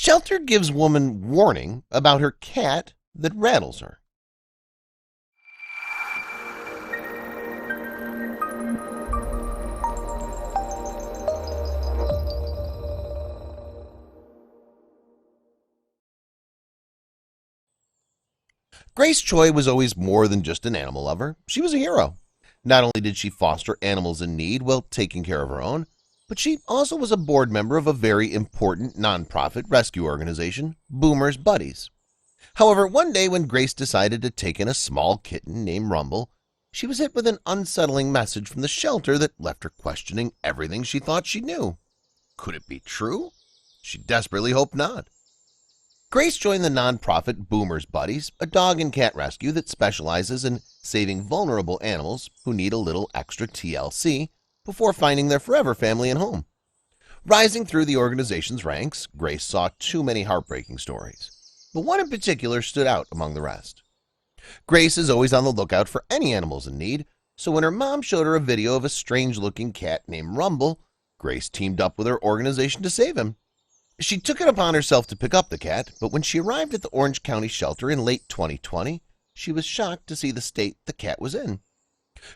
Shelter gives woman warning about her cat that rattles her. Grace Choi was always more than just an animal lover. She was a hero. Not only did she foster animals in need while taking care of her own, but she also was a board member of a very important nonprofit rescue organization, Boomer's Buddies. However, one day when Grace decided to take in a small kitten named Rumble, she was hit with an unsettling message from the shelter that left her questioning everything she thought she knew. Could it be true? She desperately hoped not. Grace joined the nonprofit Boomer's Buddies, a dog and cat rescue that specializes in saving vulnerable animals who need a little extra TLC before finding their forever family and home. Rising through the organization's ranks, Grace saw too many heartbreaking stories, but one in particular stood out among the rest. Grace is always on the lookout for any animals in need, so when her mom showed her a video of a strange-looking cat named Rumble, Grace teamed up with her organization to save him. She took it upon herself to pick up the cat, but when she arrived at the Orange County shelter in late 2020, she was shocked to see the state the cat was in.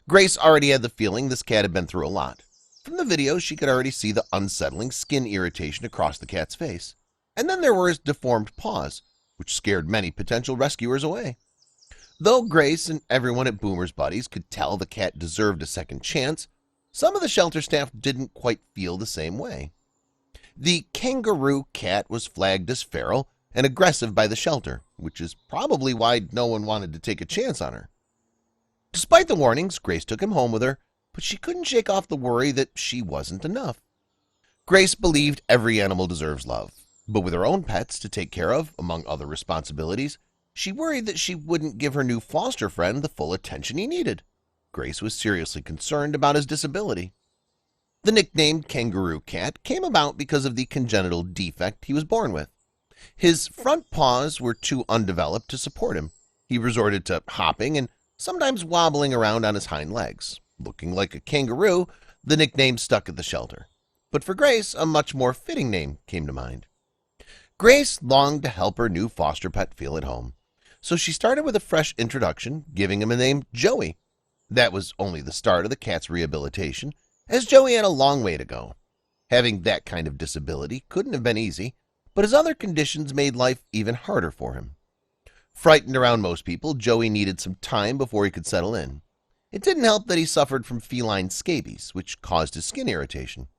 Grace already had the feeling this cat had been through a lot. From the video, she could already see the unsettling skin irritation across the cat's face. And then there were his deformed paws, which scared many potential rescuers away. Though Grace and everyone at Boomer's Buddies could tell the cat deserved a second chance, some of the shelter staff didn't quite feel the same way. The kangaroo cat was flagged as feral and aggressive by the shelter, which is probably why no one wanted to take a chance on her. Despite the warnings, Grace took him home with her, but she couldn't shake off the worry that she wasn't enough. Grace believed every animal deserves love, but with her own pets to take care of, among other responsibilities, she worried that she wouldn't give her new foster friend the full attention he needed. Grace was seriously concerned about his disability. The nickname Kangaroo Cat came about because of the congenital defect he was born with. His front paws were too undeveloped to support him. He resorted to hopping and sometimes wobbling around on his hind legs. Looking like a kangaroo, the nickname stuck at the shelter. But for Grace, a much more fitting name came to mind. Grace longed to help her new foster pet feel at home, so she started with a fresh introduction, giving him a name, Joey. That was only the start of the cat's rehabilitation, as Joey had a long way to go. Having that kind of disability couldn't have been easy, but his other conditions made life even harder for him. Frightened around most people, Joey needed some time before he could settle in. It didn't help that he suffered from feline scabies, which caused his skin irritation.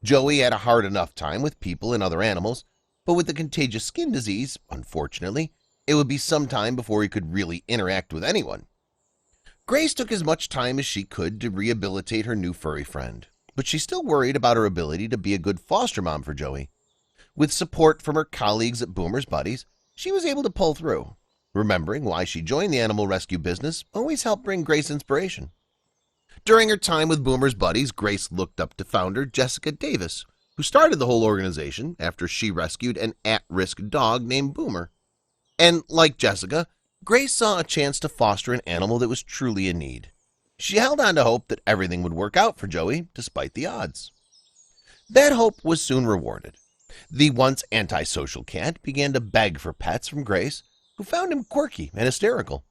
Joey had a hard enough time with people and other animals, but with the contagious skin disease, unfortunately, it would be some time before he could really interact with anyone. Grace took as much time as she could to rehabilitate her new furry friend, but she still worried about her ability to be a good foster mom for Joey. With support from her colleagues at Boomer's Buddies, she was able to pull through. Remembering why she joined the animal rescue business always helped bring Grace inspiration. During her time with Boomer's Buddies, Grace looked up to founder Jessica Davis, who started the whole organization after she rescued an at-risk dog named Boomer. And like Jessica, Grace saw a chance to foster an animal that was truly in need. She held on to hope that everything would work out for Joey despite the odds. That hope was soon rewarded. The once antisocial cat began to beg for pets from Grace, who found him quirky and hysterical.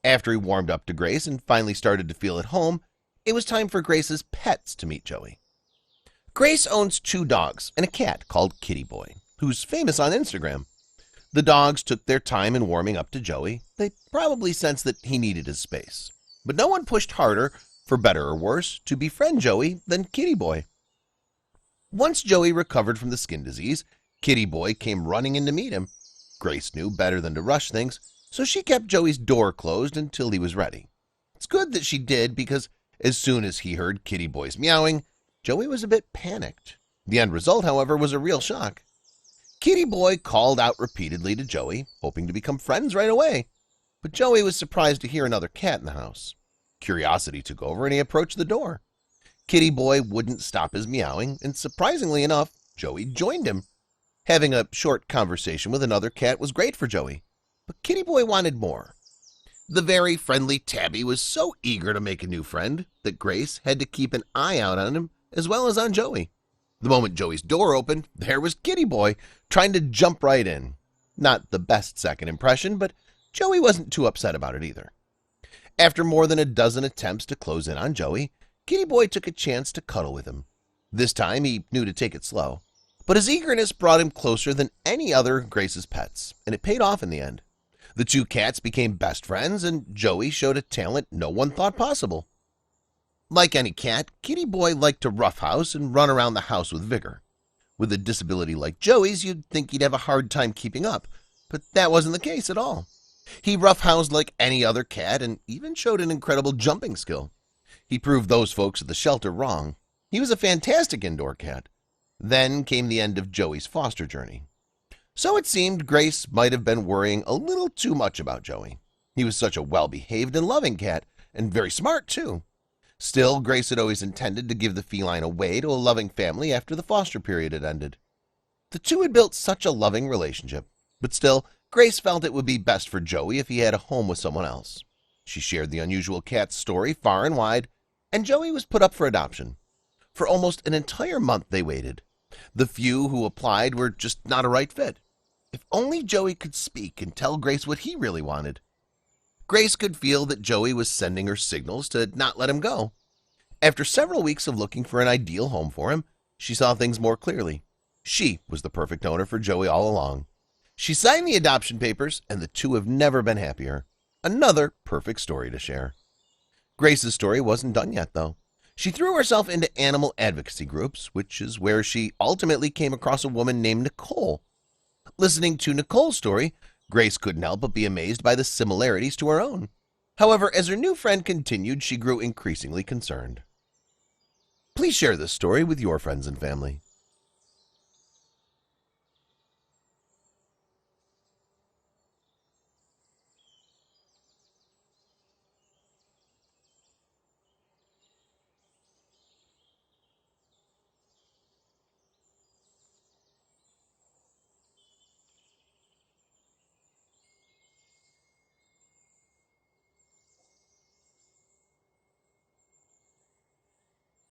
After he warmed up to Grace and finally started to feel at home, it was time for Grace's pets to meet Joey. Grace owns 2 dogs and a cat called Kitty Boy, who's famous on Instagram. The dogs took their time in warming up to Joey. They probably sensed that he needed his space. But no one pushed harder, for better or worse, to befriend Joey than Kitty Boy. Once Joey recovered from the skin disease, Kitty Boy came running in to meet him. Grace knew better than to rush things, so she kept Joey's door closed until he was ready. It's good that she did, because as soon as he heard Kitty Boy's meowing, Joey was a bit panicked. The end result, however, was a real shock. Kitty Boy called out repeatedly to Joey, hoping to become friends right away. But Joey was surprised to hear another cat in the house. Curiosity took over and he approached the door. Kitty Boy wouldn't stop his meowing, and surprisingly enough, Joey joined him. Having a short conversation with another cat was great for Joey, but Kitty Boy wanted more. The very friendly Tabby was so eager to make a new friend that Grace had to keep an eye out on him as well as on Joey. The moment Joey's door opened, there was Kitty Boy trying to jump right in. Not the best second impression, but Joey wasn't too upset about it either. After more than a dozen attempts to close in on Joey, Kitty Boy took a chance to cuddle with him. This time he knew to take it slow, but his eagerness brought him closer than any other of Grace's pets, and it paid off in the end. The two cats became best friends, and Joey showed a talent no one thought possible. Like any cat, Kitty Boy liked to roughhouse and run around the house with vigor. With a disability like Joey's, you'd think he'd have a hard time keeping up, but that wasn't the case at all. He roughhoused like any other cat and even showed an incredible jumping skill. He proved those folks at the shelter wrong. He was a fantastic indoor cat. Then came the end of Joey's foster journey. So it seemed Grace might have been worrying a little too much about Joey. He was such a well-behaved and loving cat, and very smart too. Still, Grace had always intended to give the feline away to a loving family after the foster period had ended. The two had built such a loving relationship, but still, Grace felt it would be best for Joey if he had a home with someone else. She shared the unusual cat's story far and wide, and Joey was put up for adoption. For almost an entire month they waited. The few who applied were just not a right fit. If only Joey could speak and tell Grace what he really wanted. Grace could feel that Joey was sending her signals to not let him go. After several weeks of looking for an ideal home for him, she saw things more clearly. She was the perfect owner for Joey all along. She signed the adoption papers, and the two have never been happier. Another perfect story to share. Grace's story wasn't done yet, though. She threw herself into animal advocacy groups, which is where she ultimately came across a woman named Nicole. Listening to Nicole's story, Grace couldn't help but be amazed by the similarities to her own. However, as her new friend continued, she grew increasingly concerned. Please share this story with your friends and family.